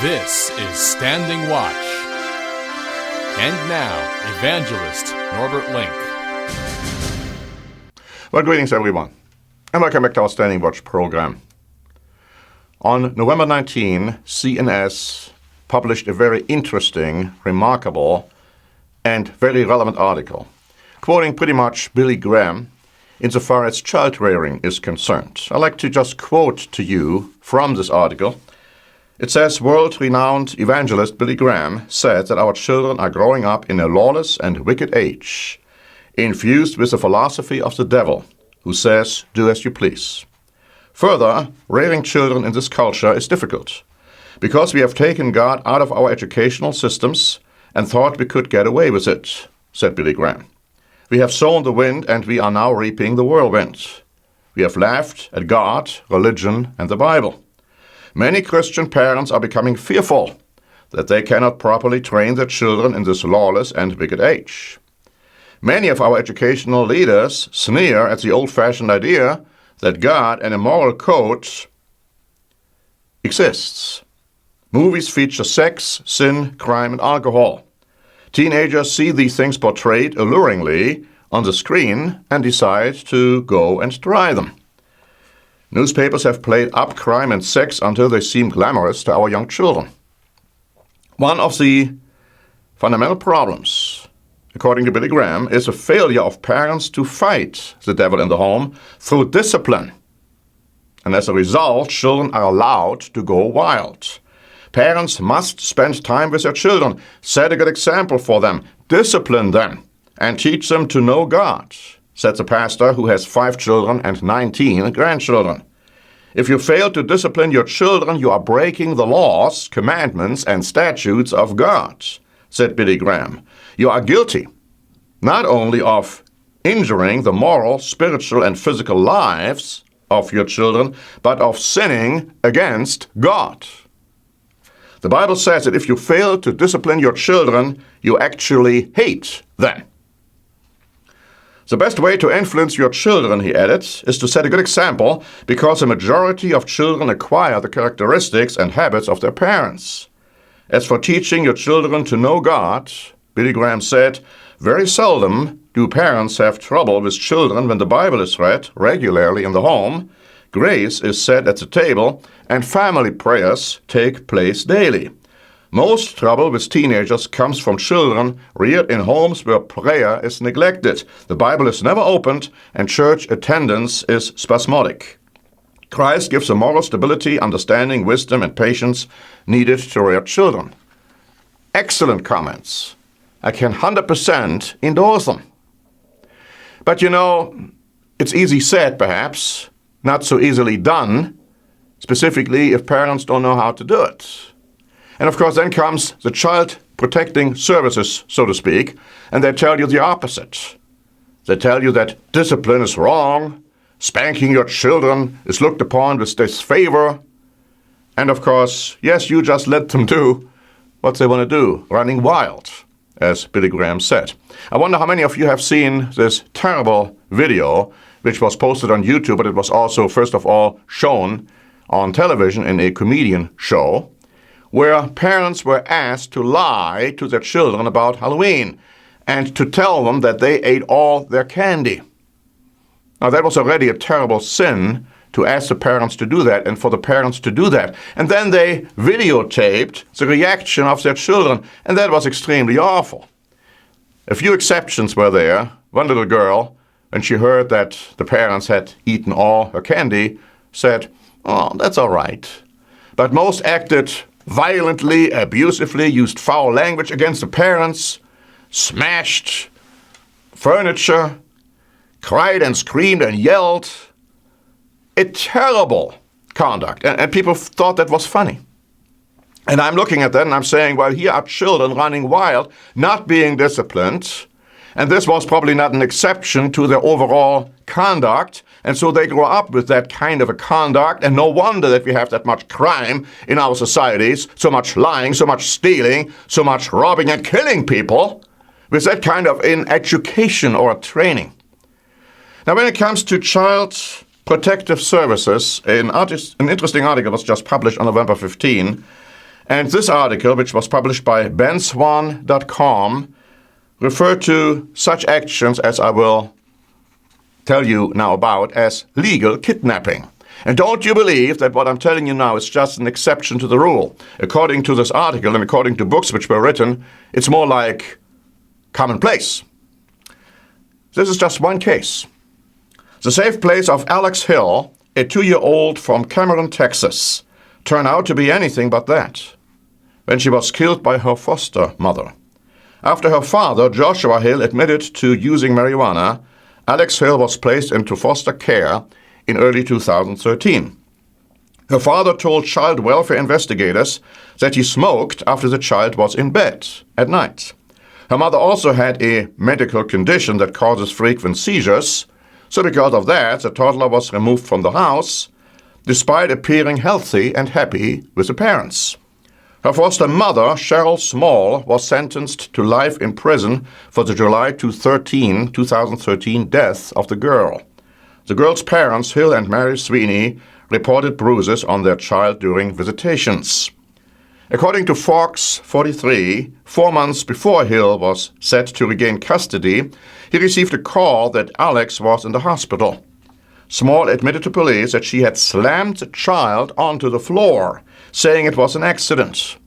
This is Standing Watch. And now, Evangelist Norbert Link. Well, greetings everyone, and welcome back to our Standing Watch program. On November 19, CNS published a very interesting, remarkable, and very relevant article, quoting pretty much Billy Graham insofar as child rearing is concerned. I'd like to just quote to you from this article. It says, world-renowned evangelist Billy Graham said that our children are growing up in a lawless and wicked age, infused with the philosophy of the devil, who says, do as you please. Further, rearing children in this culture is difficult, because we have taken God out of our educational systems and thought we could get away with it, said Billy Graham. We have sown the wind and we are now reaping the whirlwind. We have laughed at God, religion, and the Bible. Many Christian parents are becoming fearful that they cannot properly train their children in this lawless and wicked age. Many of our educational leaders sneer at the old-fashioned idea that God and a moral code exists. Movies feature sex, sin, crime, and alcohol. Teenagers see these things portrayed alluringly on the screen and decide to go and try them. Newspapers have played up crime and sex until they seem glamorous to our young children. One of the fundamental problems, according to Billy Graham, is a failure of parents to fight the devil in the home through discipline. And as a result, children are allowed to go wild. Parents must spend time with their children, set a good example for them, discipline them, and teach them to know God, said the pastor who has 5 children and 19 grandchildren. If you fail to discipline your children, you are breaking the laws, commandments, and statutes of God, said Billy Graham. You are guilty not only of injuring the moral, spiritual, and physical lives of your children, but of sinning against God. The Bible says that if you fail to discipline your children, you actually hate them. The best way to influence your children, he added, is to set a good example, because a majority of children acquire the characteristics and habits of their parents. As for teaching your children to know God, Billy Graham said, very seldom do parents have trouble with children when the Bible is read regularly in the home, grace is said at the table, and family prayers take place daily. Most trouble with teenagers comes from children reared in homes where prayer is neglected, the Bible is never opened, and church attendance is spasmodic. Christ gives the moral stability, understanding, wisdom, and patience needed to rear children. Excellent comments. I can 100% endorse them. But it's easy said, perhaps, not so easily done, specifically if parents don't know how to do it. And of course, then comes the child protecting services, so to speak, and they tell you the opposite. They tell you that discipline is wrong, spanking your children is looked upon with disfavor, and of course, yes, you just let them do what they want to do, running wild, as Billy Graham said. I wonder how many of you have seen this terrible video, which was posted on YouTube, but it was also, first of all, shown on television in a comedian show, where parents were asked to lie to their children about Halloween and to tell them that they ate all their candy. Now, that was already a terrible sin to ask the parents to do that and for the parents to do that. And then they videotaped the reaction of their children, and that was extremely awful. A few exceptions were there. One little girl, when she heard that the parents had eaten all her candy, said, "Oh, that's all right." But most acted violently, abusively, used foul language against the parents, smashed furniture, cried and screamed and yelled. A terrible conduct. And people thought that was funny. And I'm looking at that and I'm saying, well, here are children running wild, not being disciplined. And this was probably not an exception to their overall conduct. And so they grow up with that kind of a conduct. And no wonder that we have that much crime in our societies, so much lying, so much stealing, so much robbing and killing people with that kind of in education or training. Now, when it comes to child protective services, an interesting article was just published on November 15, And this article, which was published by benswan.com, referred to such actions as I will tell you now about as legal kidnapping. And don't you believe that what I'm telling you now is just an exception to the rule. According to this article and according to books which were written, it's more like commonplace. This is just one case. The safe place of Alex Hill, a 2-year-old from Cameron, Texas, turned out to be anything but that when she was killed by her foster mother. After her father, Joshua Hill, admitted to using marijuana, Alex Hill was placed into foster care in early 2013. Her father told child welfare investigators that he smoked after the child was in bed at night. Her mother also had a medical condition that causes frequent seizures, so because of that, the toddler was removed from the house, despite appearing healthy and happy with the parents. Her foster mother, Cheryl Small, was sentenced to life in prison for the July 2013 death of the girl. The girl's parents, Hill and Mary Sweeney, reported bruises on their child during visitations. According to Fox 43, 4 months before Hill was set to regain custody, he received a call that Alex was in the hospital. Small admitted to police that she had slammed the child onto the floor, saying it was an accident.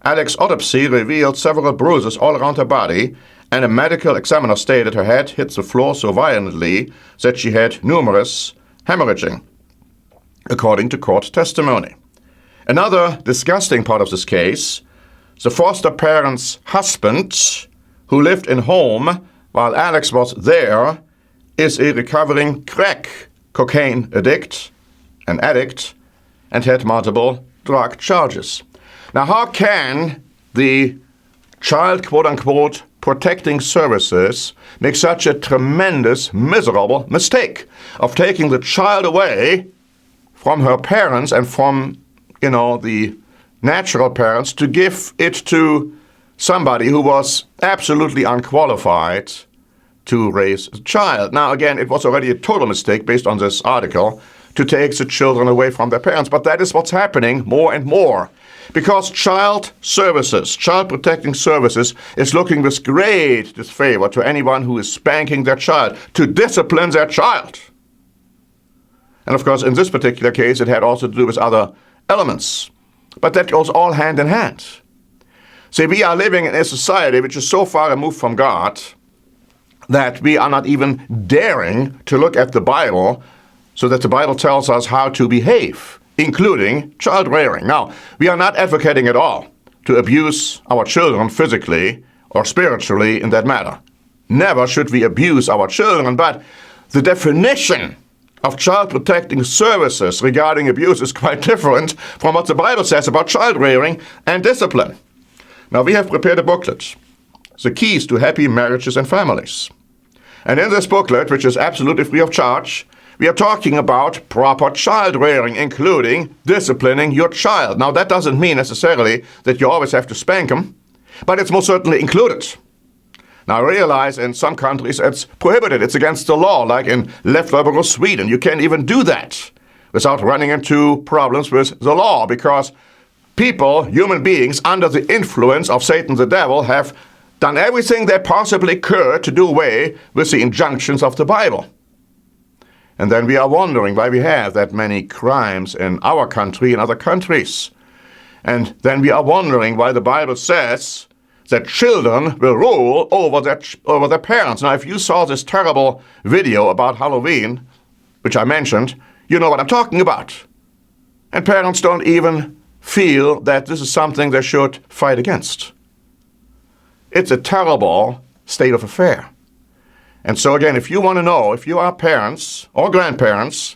Alex's autopsy revealed several bruises all around her body, and a medical examiner stated her head hit the floor so violently that she had numerous hemorrhaging, according to court testimony. Another disgusting part of this case, the foster parent's husband, who lived in home while Alex was there, is a recovering crack cocaine addict, and had multiple drug charges. Now, how can the child, quote-unquote, protecting services make such a tremendous, miserable mistake of taking the child away from her parents and from, the natural parents to give it to somebody who was absolutely unqualified to raise a child? Now, again, it was already a total mistake based on this article to take the children away from their parents, but that is what's happening more and more. Because child services, child protecting services, is looking with great disfavor to anyone who is spanking their child, to discipline their child. And of course, in this particular case, it had also to do with other elements. But that goes all hand in hand. See, we are living in a society which is so far removed from God that we are not even daring to look at the Bible so that the Bible tells us how to behave, including child rearing. Now, we are not advocating at all to abuse our children physically or spiritually in that matter. Never should we abuse our children, but the definition of child protecting services regarding abuse is quite different from what the Bible says about child rearing and discipline. Now, we have prepared a booklet, The Keys to Happy Marriages and Families. And in this booklet, which is absolutely free of charge, we are talking about proper child rearing, including disciplining your child. Now, that doesn't mean necessarily that you always have to spank them, but it's most certainly included. Now, I realize in some countries it's prohibited. It's against the law, like in left-liberal or Sweden. You can't even do that without running into problems with the law, because people, human beings, under the influence of Satan the devil, have done everything they possibly could to do away with the injunctions of the Bible. And then we are wondering why we have that many crimes in our country and other countries. And then we are wondering why the Bible says that children will rule over their parents. Now, if you saw this terrible video about Halloween, which I mentioned, you know what I'm talking about. And parents don't even feel that this is something they should fight against. It's a terrible state of affair. And so again, if you want to know, if you are parents or grandparents,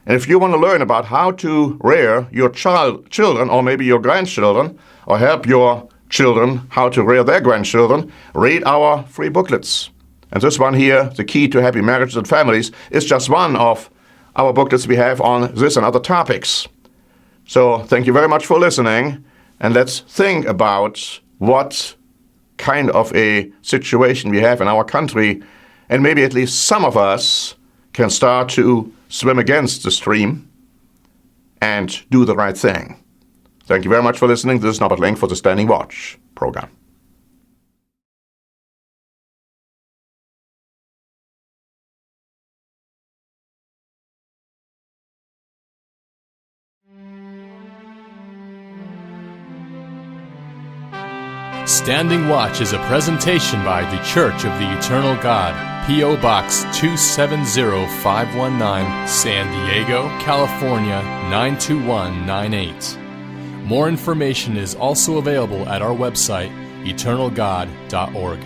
and if you want to learn about how to rear your children or maybe your grandchildren, or help your children how to rear their grandchildren, read our free booklets. And this one here, The Key to Happy Marriages and Families, is just one of our booklets we have on this and other topics. So thank you very much for listening, and let's think about what kind of a situation we have in our country, and maybe at least some of us can start to swim against the stream and do the right thing. Thank you very much for listening. This is Norbert Link for the Standing Watch program. Standing Watch is a presentation by The Church of the Eternal God, P.O. Box 270519, San Diego, California 92198. More information is also available at our website, eternalgod.org.